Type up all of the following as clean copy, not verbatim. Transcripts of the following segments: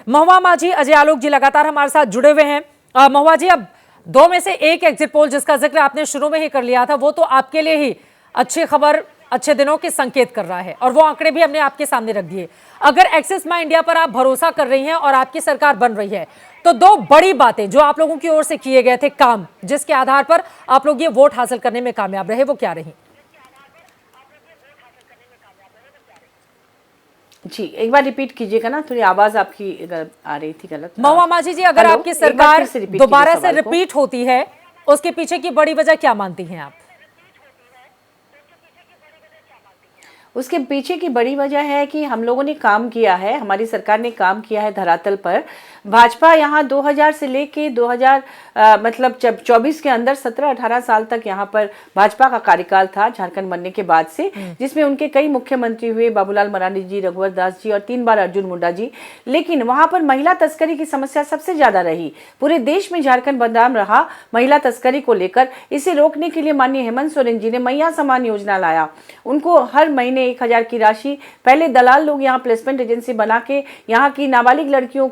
महुआ माझी, अजय आलोक जी लगातार हमारे साथ जुड़े हुए हैं। महुआ जी, अब दो में से एक एग्जिट पोल जिसका जिक्र आपने शुरू में ही कर लिया था, वो तो आपके लिए ही अच्छी खबर, अच्छे दिनों के संकेत कर रहा है और वो आंकड़े भी हमने आपके सामने रख दिए। अगर एक्सिस माई इंडिया पर आप भरोसा कर रही हैं और आपकी सरकार बन रही है, तो दो बड़ी बातें जो आप लोगों की ओर से किए गए थे काम, जिसके आधार पर आप लोग ये वोट हासिल करने में कामयाब रहे, वो क्या रही? जी, एक बार रिपीट कीजिएगा ना, थोड़ी आवाज आपकी आ रही थी गलत। महुआ माझी जी, अगर आपकी सरकार दोबारा से रिपीट होती है, उसके पीछे की बड़ी वजह क्या मानती हैं आप? उसके पीछे की बड़ी वजह है कि हम लोगों ने काम किया है, हमारी सरकार ने काम किया है धरातल पर। भाजपा यहाँ 2000 से लेके 24 के अंदर 17-18 साल तक यहाँ पर भाजपा का कार्यकाल था झारखंड बनने के बाद से, जिसमें उनके कई मुख्यमंत्री हुए, बाबूलाल मरांडी जी, रघुवर दास जी और 3 बार अर्जुन मुंडा जी। लेकिन वहां पर महिला तस्करी की समस्या सबसे ज्यादा रही। पूरे देश में झारखंड बदनाम रहा महिला तस्करी को लेकर। इसे रोकने के लिए माननीय हेमंत सोरेन जी ने मैया समान योजना लाया। उनको हर महीने 1000 की राशि, पहले दलाल लोग यहाँ प्लेसमेंट एजेंसी बना के यहाँ की नाबालिग लड़कियों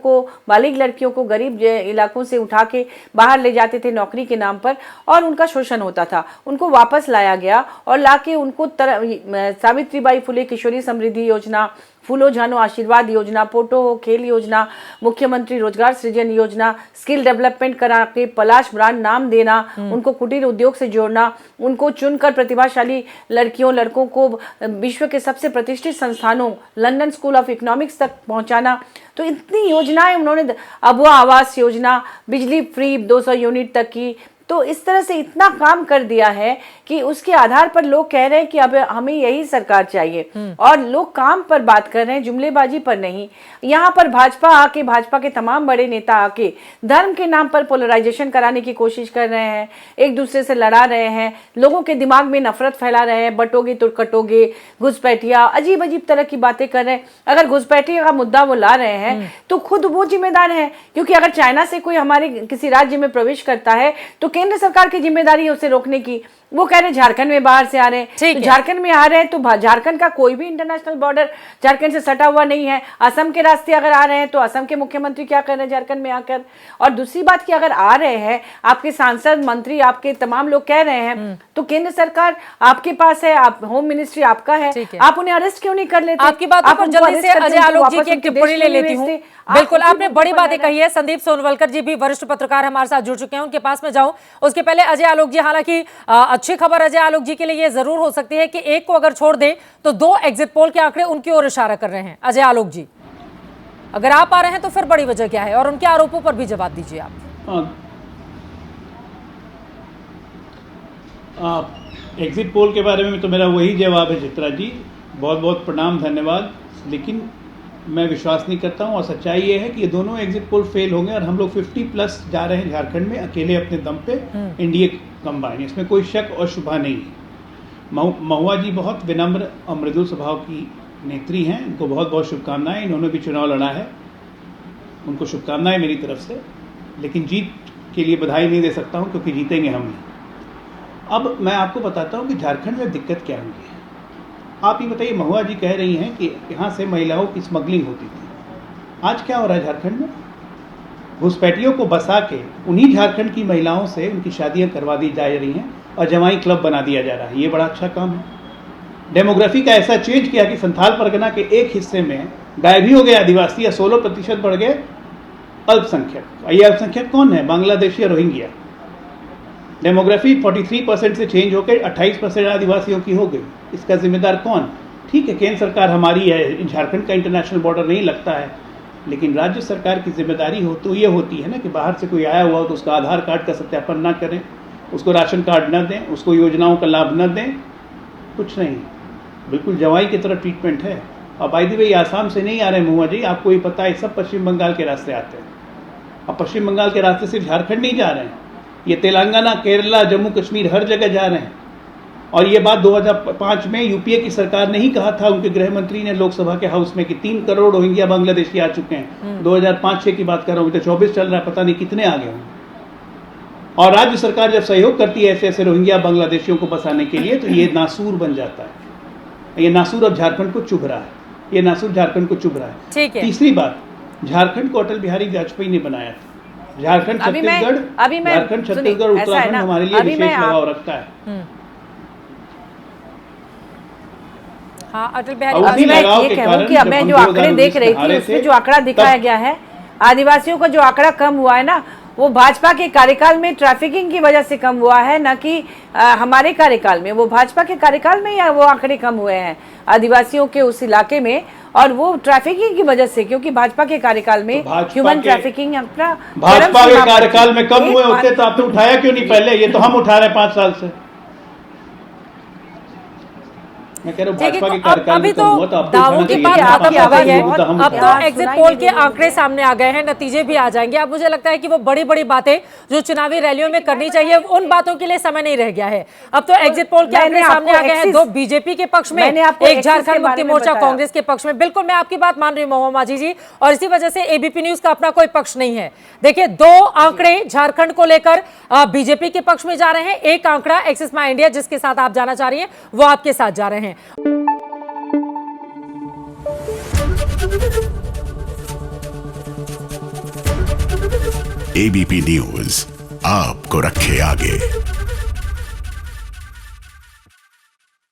को गरीब इलाकों से उठा के बाहर ले जाते थे नौकरी के नाम पर, और उनका शोषण होता था। उनको वापस लाया गया और लाके उनको सावित्रीबाई फुले किशोरी समृद्धि योजना, फूलो झानो आशीर्वाद योजना, पोटो खेल योजना, मुख्यमंत्री रोजगार सृजन योजना, स्किल डेवलपमेंट करा के पलाश ब्रांड नाम देना, उनको कुटीर उद्योग से जोड़ना, उनको चुनकर प्रतिभाशाली लड़कियों लड़कों को विश्व के सबसे प्रतिष्ठित संस्थानों लंदन स्कूल ऑफ इकोनॉमिक्स तक पहुंचाना। तो इतनी योजनाएं उन्होंने, अबुआ आवास योजना, बिजली फ्री 200 यूनिट तक की। तो इस तरह से इतना काम कर दिया है कि उसके आधार पर लोग कह रहे हैं कि अब हमें यही सरकार चाहिए, और लोग काम पर बात कर रहे हैं, जुमलेबाजी पर नहीं। यहाँ पर भाजपा के तमाम बड़े नेता आके धर्म के नाम पर पोलराइजेशन कराने की कोशिश कर रहे हैं, एक दूसरे से लड़ा रहे हैं, लोगों के दिमाग में नफरत फैला रहे हैं, बटोगे तो कटोगे, घुसपैठिया, अजीब अजीब तरह की बातें कर रहे हैं। अगर घुसपैठिया का मुद्दा वो ला रहे हैं तो खुद वो जिम्मेदार है, क्योंकि अगर चाइना से कोई हमारे किसी राज्य में प्रवेश करता है तो केंद्र सरकार की जिम्मेदारी है उसे रोकने की। वो कह रहे झारखंड में बाहर से आ रहे हैं, तो झारखंड में आ रहे हैं तो झारखंड का कोई भी इंटरनेशनल बॉर्डर झारखंड से सटा हुआ नहीं है। असम के रास्ते अगर आ रहे हैं तो असम के मुख्यमंत्री क्या कर रहे हैं झारखंड में आकर? और दूसरी बात कि अगर आ रहे हैं आपके सांसद मंत्री, आपके तमाम लोग कह रहे हैं, तो केंद्र सरकार आपके पास है, आप होम मिनिस्ट्री आपका है, आप उन्हें अरेस्ट क्यों नहीं कर लेते? आपकी बात पर जल्दी से अजय आलोक जी की एक टिप्पणी ले लेती हूँ। बिल्कुल, आपने बड़ी बातें कही है। संदीप सोनवलकर जी भी वरिष्ठ पत्रकार हमारे साथ जुड़ चुके हैं, उनके पास में जाऊं उसके पहले अजय आलोक जी, हालांकि अच्छी खबर अजय आलोक जी के लिए ये जरूर हो सकती है कि एक को अगर छोड़ दें तो 2 एग्जिट पोल के आंकड़े उनकी ओर इशारा कर रहे हैं। अजय आलोक जी, अगर आप आ रहे हैं तो फिर बड़ी वजह क्या है, और उनके आरोपों पर भी जवाब दीजिए आप। एग्जिट पोल के बारे में तो मेरा वही जवाब है चित्रा जी, बहुत बहुत प्रणाम, धन्यवाद। लेकिन मैं विश्वास नहीं करता हूँ, और सच्चाई ये है कि ये दोनों एग्जिट पोल फेल होंगे और हम लोग 50+ जा रहे हैं झारखंड में अकेले अपने दम पे, एनडीए कंबाइन, इसमें कोई शक और शुबा नहीं है। महुआ जी बहुत विनम्र और मृदुल स्वभाव की नेत्री हैं, उनको बहुत बहुत शुभकामनाएं। इन्होंने भी चुनाव लड़ा है, उनको शुभकामनाएं मेरी तरफ से। लेकिन जीत के लिए बधाई नहीं दे सकता हूँ, क्योंकि जीतेंगे हम। अब मैं आपको बताता हूँ कि झारखंड में दिक्कत क्या हुई है। आप ये बताइए, महुआ जी कह रही हैं कि यहाँ से महिलाओं की स्मगलिंग होती थी। आज क्या हो रहा है झारखंड में? घुसपैठियों को बसा के उन्हीं झारखंड की महिलाओं से उनकी शादियाँ करवा दी जा रही हैं और जवाई क्लब बना दिया जा रहा है। ये बड़ा अच्छा काम है। डेमोग्राफी का ऐसा चेंज किया कि संथाल परगना के एक हिस्से में गायब ही हो गए आदिवासी, या 16% बढ़ गए अल्पसंख्यक। ये अल्पसंख्यक कौन है? बांग्लादेशी और रोहिंग्या। डेमोग्राफी 43% से चेंज होकर 28% आदिवासियों की हो गई। इसका जिम्मेदार कौन? ठीक है, केंद्र सरकार हमारी है, झारखंड का इंटरनेशनल बॉर्डर नहीं लगता है, लेकिन राज्य सरकार की जिम्मेदारी हो तो ये होती है ना कि बाहर से कोई आया हुआ हो तो उसका आधार कार्ड का सत्यापन ना करें, उसको राशन कार्ड न दें, उसको योजनाओं का लाभ न दें, कुछ नहीं, बिल्कुल जवाई की तरह ट्रीटमेंट है। और बाय द वे, आसाम से नहीं आ रहे महुआ जी, आपको ये पता है, सब पश्चिम बंगाल के रास्ते आते हैं। अब पश्चिम बंगाल के रास्ते सिर्फ झारखंड नहीं जा रहे हैं, ये तेलंगाना, केरला, जम्मू कश्मीर, हर जगह जा रहे हैं। और ये बात 2005 में यूपीए की सरकार ने ही कहा था, उनके गृह मंत्री ने लोकसभा के हाउस में, कि 3 करोड़ रोहिंग्या बांग्लादेशी आ चुके हैं। 2005-6 की बात कर रहा हूँ, तो 24 चल रहा है, पता नहीं कितने आ गए होंगे। और राज्य सरकार जब सहयोग करती है ऐसे ऐसे रोहिंग्या बांग्लादेशियों को बसाने के लिए, तो ये नासूर बन जाता है। ये नासूर अब झारखंड को चुभ रहा है, ये नासूर झारखंड को चुभ रहा है। ठीक है। तीसरी बात, झारखंड को अटल बिहारी वाजपेयी ने बनाया था। झारखंड अभी मैं झारखंड, सुनिए, छत्तीसगढ़, ऐसा है उत्तराखंड ना, हमारे लिए अभी मैं विशेष लगाव रखता है। हाँ, अटल बिहारी अभी अभी मैं लगाव ये के कहूँ कारण कि जब मैं हम जो आंकड़े 2019 देख रही में हारे थी उसमें थे, जो आंकड़ा दिखाया गया है, आदिवासियों का जो आंकड़ा कम हुआ है ना, वो भाजपा के कार्यकाल में ट्रैफिकिंग की वजह से कम हुआ है, न कि हमारे कार्यकाल में। वो भाजपा के कार्यकाल में या वो आंकड़े कम हुए हैं आदिवासियों के उस इलाके में, और वो ट्रैफिकिंग की वजह से, क्योंकि भाजपा के कार्यकाल में ह्यूमन ट्रैफिकिंग आंकड़ा भाजपा के कार्यकाल में कम हुए होते तो आपने उठाया क्यों नहीं पहले? ये तो हम उठा रहे हैं 5 साल से। मैं कह रहा हूं भाजपा के कार्यकाल अभी में तो कम हुआ तो आपको दावों उठाना की चाहिए। बात आपकी खत्म हो आवाज गई है। नहीं होता, हम अब उठा तो एग्जिट पोल के आंकड़े सामने आ गए हैं, नतीजे भी आ जाएंगे। अब मुझे लगता है कि वो बड़ी बड़ी बातें जो चुनावी रैलियों में करनी चाहिए, उन बातों के लिए समय नहीं रह गया है। अब तो एग्जिट पोल के आंकड़े सामने आ गए हैं, 2 बीजेपी के पक्ष में, एक झारखंड मुक्ति मोर्चा कांग्रेस के पक्ष में। बिल्कुल मैं आपकी बात मान रही हूँ महुआ माझी जी, और इसी वजह से एबीपी न्यूज का अपना कोई पक्ष नहीं है। देखिए, 2 आंकड़े झारखंड को लेकर बीजेपी के पक्ष में जा रहे हैं, एक आंकड़ा एक्सिस माई इंडिया जिसके साथ आप जाना चाह रही हैं वो आपके साथ जा रहे हैं। एबीपी न्यूज आपको रखे आगे।